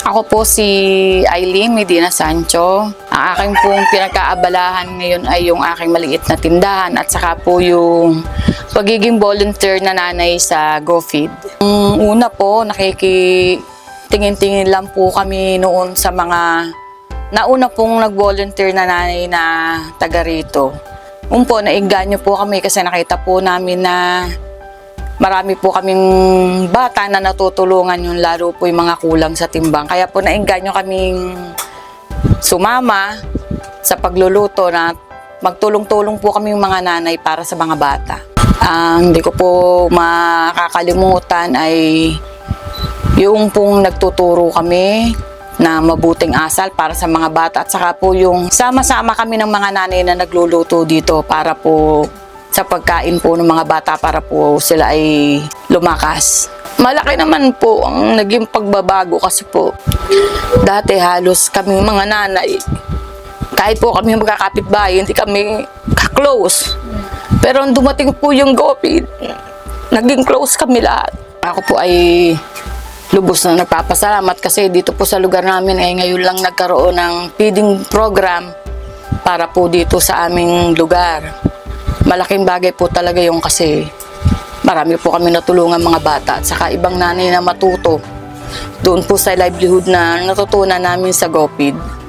Ako po si Eileen Medina Sancho. Ang aking pong pinagkaabalahan ngayon ay yung aking maliit na tindahan at saka po yung pagiging volunteer na nanay sa GoFeed. Una po, nakikitingin-tingin lang po kami noon sa mga nauna pong nag-volunteer na nanay na taga rito. Po, nainganyo po kami kasi nakita po namin na marami po kaming bata na natutulungan yung lalo po yung mga kulang sa timbang. Kaya po nainganyo kaming sumama sa pagluluto na magtulong-tulong po kami yung mga nanay para sa mga bata. Ang hindi ko po makakalimutan ay yung pong nagtuturo kami na mabuting asal para sa mga bata at saka po yung sama-sama kami ng mga nanay na nagluluto dito para po sa pagkain po ng mga bata para po sila ay lumakas. Malaki naman po ang naging pagbabago kasi po dati halos kami mga nanay, kahit po kami magkakapitbahay, hindi kami ka-close. Pero dumating po yung GoFeed, naging close kami lahat. Ako po ay lubos na nagpapasalamat kasi dito po sa lugar namin ay ngayon lang nagkaroon ng feeding program para po dito sa aming lugar. Malaking bagay po talaga yung kasi marami po kami natulungan mga bata at saka ibang nanay na matuto doon po sa livelihood na natutunan namin sa GoFeed.